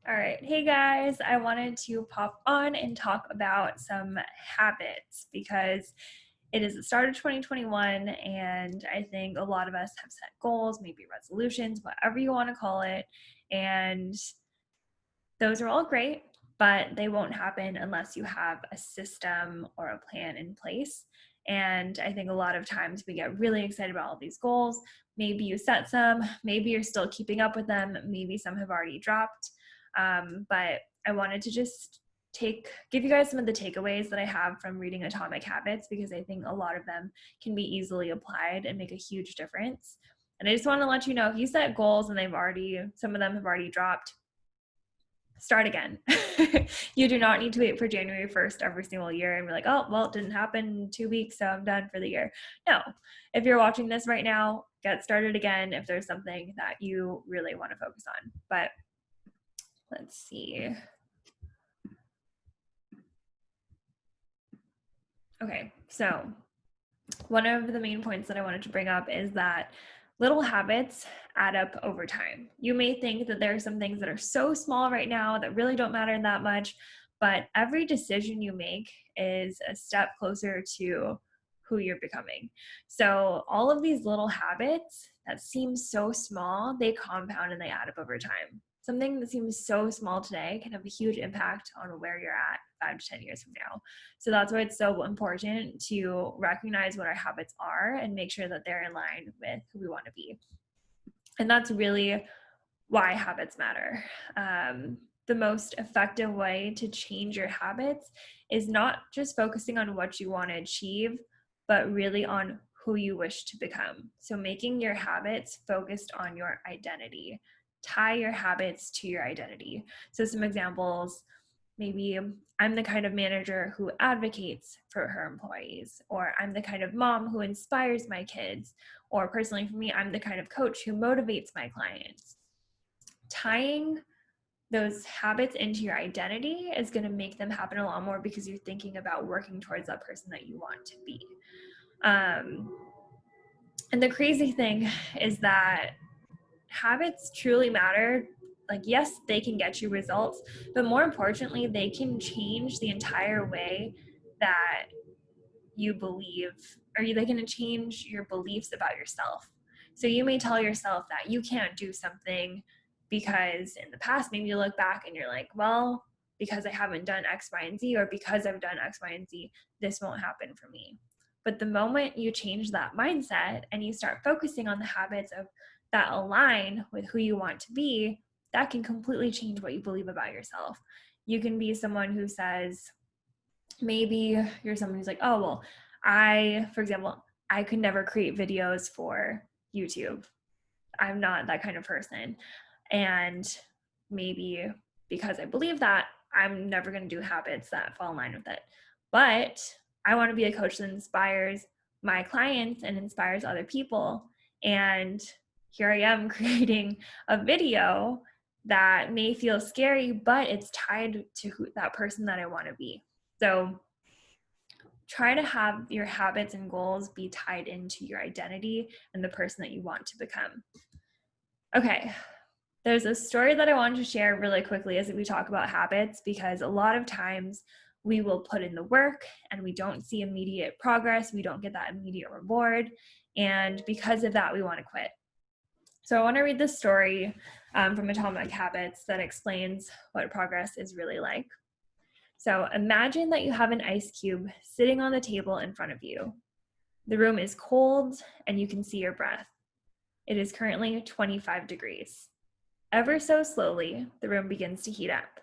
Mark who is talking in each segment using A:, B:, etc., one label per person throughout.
A: All right. Hey guys, I wanted to pop on and talk about some habits because it is the start of 2021, and I think a lot of us have set goals, maybe resolutions, whatever you want to call it. And those are all great, but they won't happen unless you have a system or a plan in place. And I think a lot of times we get really excited about all these goals. Maybe you set some, maybe you're still keeping up with them, maybe some have already dropped. But I wanted to just give you guys some of the takeaways that I have from reading Atomic Habits, because I think a lot of them can be easily applied and make a huge difference. And I just want to let you know, if you set goals and some of them have already dropped, start again. You do not need to wait for January 1st every single year and be like, oh, well, it didn't happen in 2 weeks, so I'm done for the year. No, if you're watching this right now, get started again if there's something that you really want to focus on. But let's see. Okay, so one of the main points that I wanted to bring up is that little habits add up over time. You may think that there are some things that are so small right now that really don't matter that much, but every decision you make is a step closer to who you're becoming. So all of these little habits that seem so small, they compound and they add up over time. Something that seems so small today can have a huge impact on where you're at 5 to 10 years from now. So that's why it's so important to recognize what our habits are and make sure that they're in line with who we want to be. And that's really why habits matter. The most effective way to change your habits is not just focusing on what you want to achieve, but really on who you wish to become. So making your habits focused on your identity. Tie your habits to your identity. So some examples, maybe I'm the kind of manager who advocates for her employees, or I'm the kind of mom who inspires my kids, or personally for me, I'm the kind of coach who motivates my clients. Tying those habits into your identity is going to make them happen a lot more because you're thinking about working towards that person that you want to be. And the crazy thing is that habits truly matter. Like, yes, they can get you results, but more importantly, they can change the entire way that you believe, or they can change your beliefs about yourself. So you may tell yourself that you can't do something because in the past, maybe you look back and you're like, well, because I haven't done X, Y, and Z, or because I've done X, Y, and Z, this won't happen for me. But the moment you change that mindset and you start focusing on the habits of that align with who you want to be, that can completely change what you believe about yourself. You can be someone who says, maybe you're someone who's like, oh, well, for example, I could never create videos for YouTube. I'm not that kind of person. And maybe because I believe that, I'm never going to do habits that fall in line with it. But I want to be a coach that inspires my clients and inspires other people. And here I am creating a video that may feel scary, but it's tied to that person that I want to be. So try to have your habits and goals be tied into your identity and the person that you want to become. Okay, there's a story that I wanted to share really quickly as we talk about habits, because a lot of times we will put in the work and we don't see immediate progress. We don't get that immediate reward. And because of that, we want to quit. So I want to read this story from Atomic Habits that explains what progress is really like. So imagine that you have an ice cube sitting on the table in front of you. The room is cold and you can see your breath. It is currently 25 degrees. Ever so slowly, the room begins to heat up.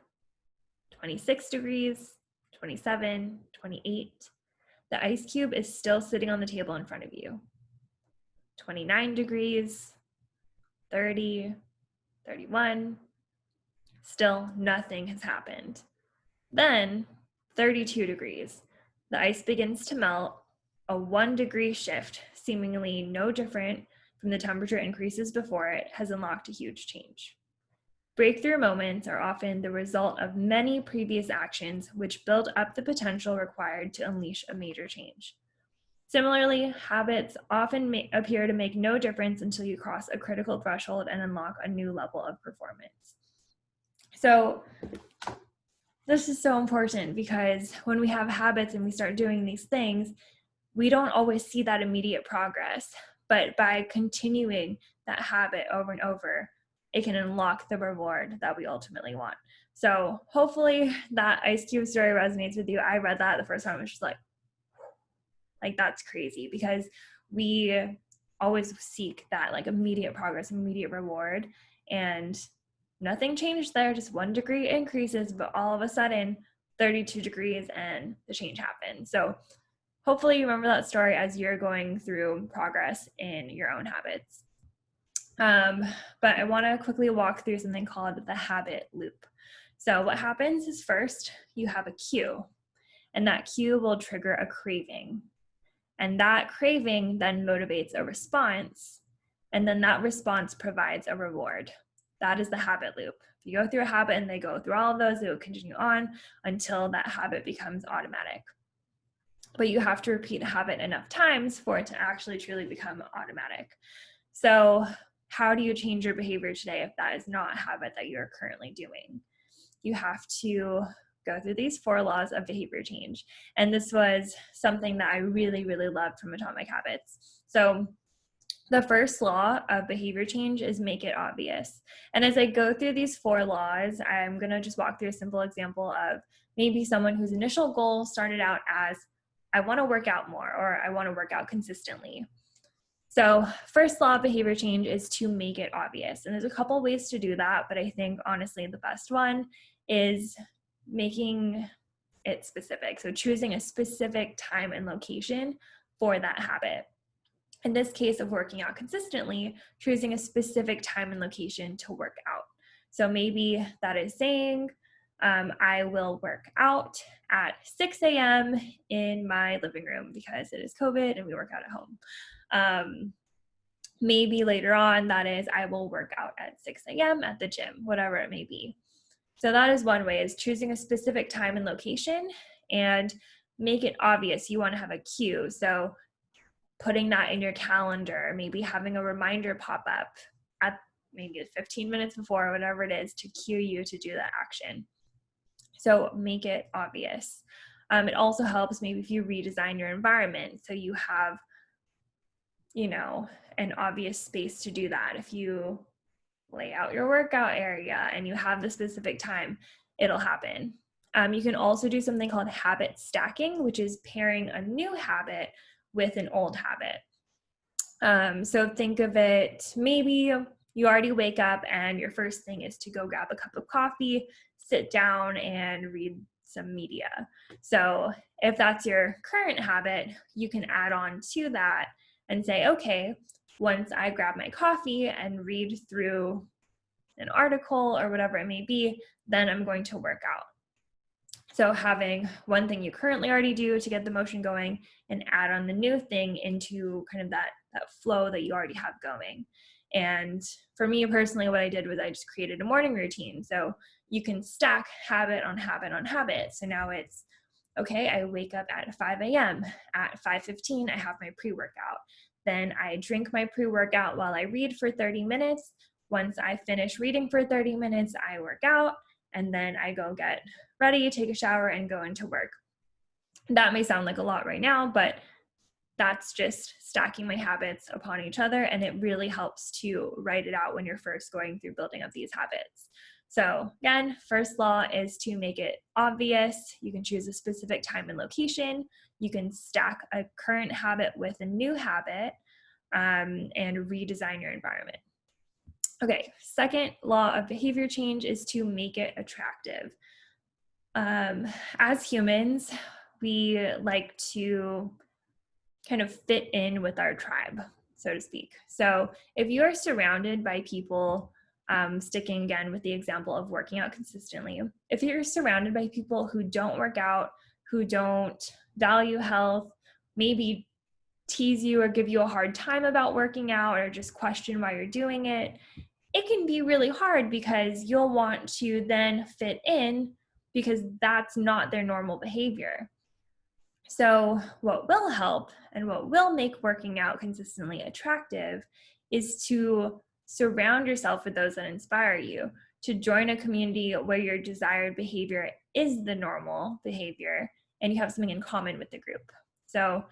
A: 26 degrees, 27, 28. The ice cube is still sitting on the table in front of you. 29 degrees, 30, 31. Still nothing has happened. Then 32 degrees. The ice begins to melt. A 1 degree shift, seemingly no different from the temperature increases before it, has unlocked a huge change. Breakthrough moments are often the result of many previous actions which build up the potential required to unleash a major change. Similarly, habits often appear to make no difference until you cross a critical threshold and unlock a new level of performance. So this is so important because when we have habits and we start doing these things, we don't always see that immediate progress. But by continuing that habit over and over, it can unlock the reward that we ultimately want. So hopefully that Ice Cube story resonates with you. I read that the first time, I was just like that's crazy, because we always seek that like immediate progress, immediate reward, and nothing changed there. Just 1 degree increases, but all of a sudden 32 degrees and the change happened. So hopefully you remember that story as you're going through progress in your own habits. But I want to quickly walk through something called the habit loop. So what happens is, first you have a cue, and that cue will trigger a craving. And that craving then motivates a response, and then that response provides a reward. That is the habit loop. If you go through a habit and they go through all of those, they will continue on until that habit becomes automatic. But you have to repeat a habit enough times for it to actually truly become automatic. So how do you change your behavior today if that is not a habit that you're currently doing? You have to go through these 4 laws of behavior change. And this was something that I really, really loved from Atomic Habits. So the first law of behavior change is make it obvious. And as I go through these 4 laws, I'm going to just walk through a simple example of maybe someone whose initial goal started out as, I want to work out more, or I want to work out consistently. So first law of behavior change is to make it obvious. And there's a couple ways to do that, but I think honestly the best one is making it specific. So choosing a specific time and location for that habit. In this case of working out consistently, choosing a specific time and location to work out. So maybe that is saying, I will work out at 6 a.m. in my living room because it is COVID and we work out at home. Maybe later on, that is, I will work out at 6 a.m. at the gym, whatever it may be. So that is one way, is choosing a specific time and location and make it obvious. You want to have a cue. So putting that in your calendar, maybe having a reminder pop up at maybe 15 minutes before, or whatever it is, to cue you to do that action. So make it obvious. It also helps maybe if you redesign your environment, so you have, an obvious space to do that. If you lay out your workout area and you have the specific time, it'll happen. You can also do something called habit stacking, which is pairing a new habit with an old habit. So think of it, maybe you already wake up and your first thing is to go grab a cup of coffee, sit down and read some media. So if that's your current habit, you can add on to that and say, okay, once I grab my coffee and read through an article or whatever it may be, then I'm going to work out. So having one thing you currently already do to get the motion going and add on the new thing into kind of that flow that you already have going. And for me personally, what I did was I just created a morning routine. So you can stack habit on habit on habit. So now it's, okay, I wake up at 5 a.m. At 5:15, I have my pre-workout. Then I drink my pre-workout while I read for 30 minutes. Once I finish reading for 30 minutes, I work out, and then I go get ready, take a shower, and go into work. That may sound like a lot right now, but that's just stacking my habits upon each other, and it really helps to write it out when you're first going through building up these habits. So again, first law is to make it obvious. You can choose a specific time and location. You can stack a current habit with a new habit, and redesign your environment. Okay, second law of behavior change is to make it attractive. As humans, we like to kind of fit in with our tribe, so to speak. So if you are surrounded by people, sticking again with the example of working out consistently, if you're surrounded by people who don't work out, who don't value health, maybe tease you or give you a hard time about working out, or just question why you're doing it, it can be really hard because you'll want to then fit in because that's not their normal behavior. So what will help and what will make working out consistently attractive is to surround yourself with those that inspire you. to join a community where your desired behavior is the normal behavior and you have something in common with the group. So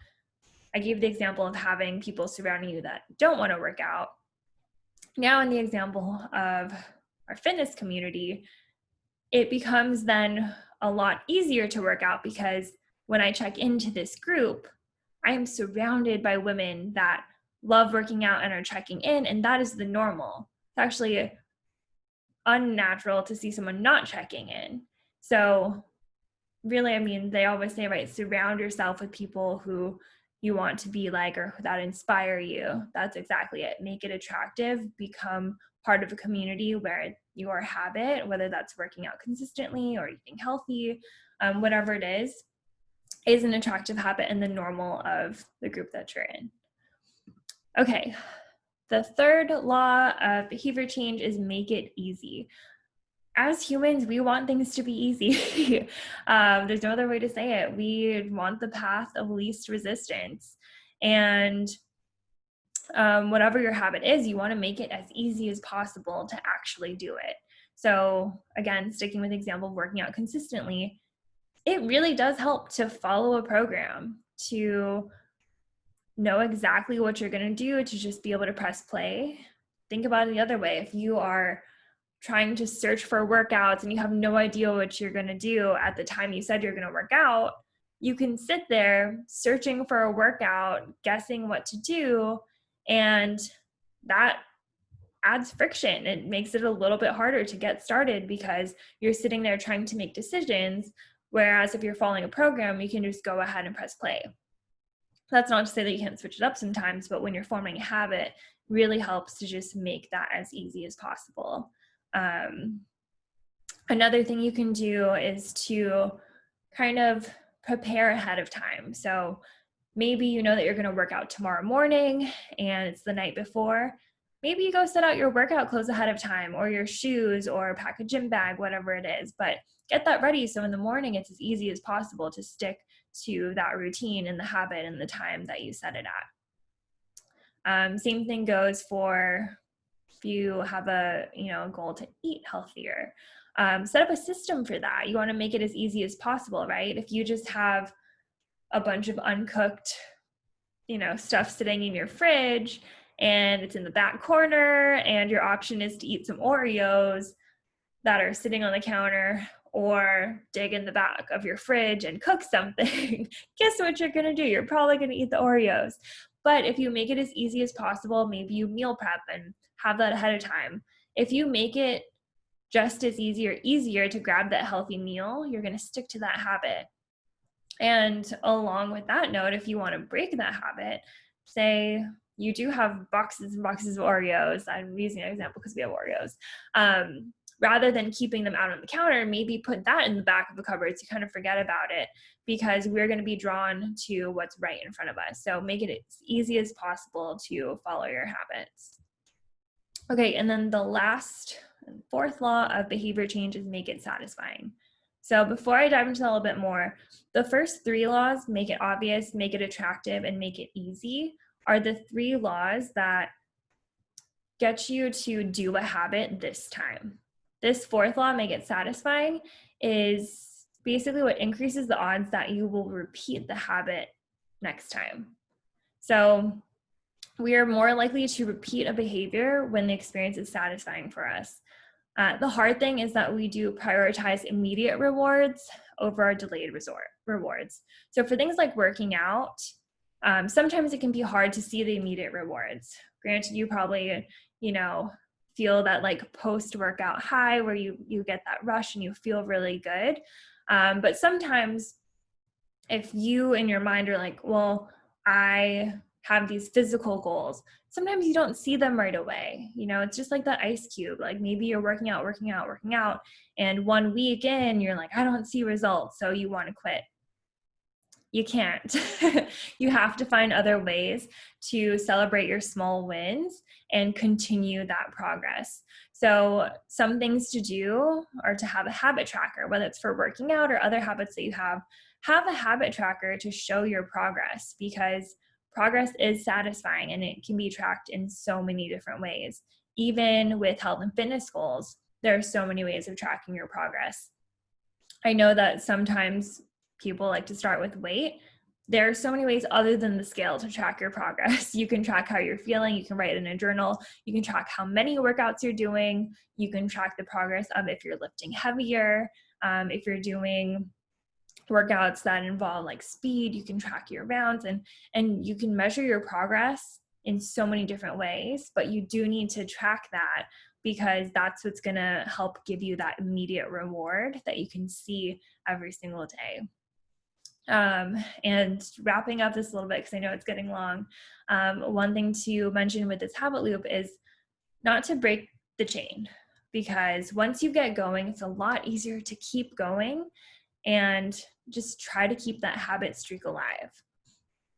A: I gave the example of having people surrounding you that don't want to work out. Now in the example of our fitness community, it becomes then a lot easier to work out because when I check into this group, I am surrounded by women that love working out and are checking in, and that is the normal. It's actually unnatural to see someone not checking in. So really, I mean, they always say, right, surround yourself with people who you want to be like or that inspire you. That's exactly it. Make it attractive, become part of a community where your habit, whether that's working out consistently or eating healthy, whatever it is an attractive habit and the normal of the group that you're in. Okay, the third law of behavior change is make it easy. As humans, we want things to be easy. There's no other way to say it. We want the path of least resistance. And whatever your habit is, you want to make it as easy as possible to actually do it. So again, sticking with the example of working out consistently, it really does help to follow a program, to know exactly what you're going to do, to just be able to press play. Think about it the other way. If you are trying to search for workouts and you have no idea what you're going to do at the time you said you're going to work out, you can sit there searching for a workout, guessing what to do, and that adds friction. It makes it a little bit harder to get started because you're sitting there trying to make decisions, whereas if you're following a program, you can just go ahead and press play. That's not to say that you can't switch it up sometimes, but when you're forming a habit, it really helps to just make that as easy as possible. Another thing you can do is to kind of prepare ahead of time. So maybe you know that you're going to work out tomorrow morning and it's the night before. Maybe you go set out your workout clothes ahead of time, or your shoes, or pack a gym bag, whatever it is, but get that ready so in the morning it's as easy as possible to stick to that routine and the habit and the time that you set it at. Same thing goes for if you have a goal to eat healthier. Set up a system for that. You want to make it as easy as possible, right? If you just have a bunch of uncooked stuff sitting in your fridge and it's in the back corner and your option is to eat some Oreos that are sitting on the counter, or dig in the back of your fridge and cook something, guess what you're going to do? You're probably going to eat the Oreos. But if you make it as easy as possible, maybe you meal prep and have that ahead of time. If you make it just as easy or easier to grab that healthy meal, you're going to stick to that habit. And along with that note, if you want to break that habit, say you do have boxes and boxes of Oreos. I'm using an example because we have Oreos. Rather than keeping them out on the counter, maybe put that in the back of the cupboard so you kind of forget about it, because we're going to be drawn to what's right in front of us. So make it as easy as possible to follow your habits. Okay, and then the last and fourth law of behavior change is make it satisfying. So before I dive into that a little bit more, the first three laws, make it obvious, make it attractive, and make it easy, are the three laws that get you to do a habit this time. This fourth law, make it satisfying, is basically what increases the odds that you will repeat the habit next time. So we are more likely to repeat a behavior when the experience is satisfying for us. The hard thing is that we do prioritize immediate rewards over our delayed rewards. So for things like working out, sometimes it can be hard to see the immediate rewards. Granted, you probably, feel that like post-workout high where you get that rush and you feel really good. But sometimes if you in your mind are like, well, I have these physical goals, sometimes you don't see them right away. It's just like that ice cube. Like maybe you're working out, and 1 week in, you're like, I don't see results, so you want to quit. You can't. You have to find other ways to celebrate your small wins and continue that progress. So some things to do are to have a habit tracker, whether it's for working out or other habits that you have a habit tracker to show your progress, because progress is satisfying and it can be tracked in so many different ways. Even with health and fitness goals, there are so many ways of tracking your progress. I know that sometimes people like to start with weight. There are so many ways other than the scale to track your progress. You can track how you're feeling. You can write in a journal. You can track how many workouts you're doing. You can track the progress of if you're lifting heavier, if you're doing workouts that involve like speed, you can track your rounds, and you can measure your progress in so many different ways, but you do need to track that because that's what's going to help give you that immediate reward that you can see every single day. And wrapping up this a little bit, because I know it's getting long, one thing to mention with this habit loop is not to break the chain, because once you get going, it's a lot easier to keep going and just try to keep that habit streak alive.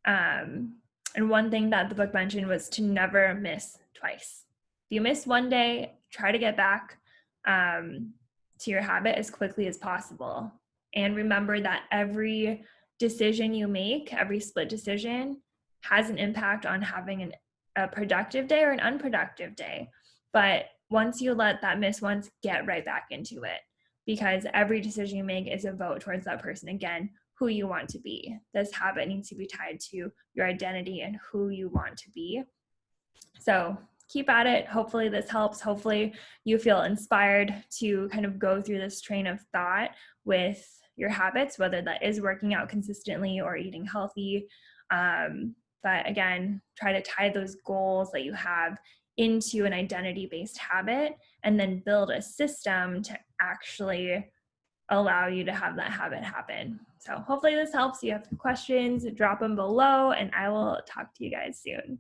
A: And one thing that the book mentioned was to never miss twice. If you miss one day, try to get back to your habit as quickly as possible. And remember that every decision you make, every split decision, has an impact on having a productive day or an unproductive day. But once you let that miss once, get right back into it, because every decision you make is a vote towards that person again, who you want to be. This habit needs to be tied to your identity and who you want to be. So keep at it. Hopefully this helps. Hopefully you feel inspired to kind of go through this train of thought with your habits, whether that is working out consistently or eating healthy. But again, try to tie those goals that you have into an identity-based habit, and then build a system to actually allow you to have that habit happen. So hopefully this helps. If you have questions, drop them below, and I will talk to you guys soon.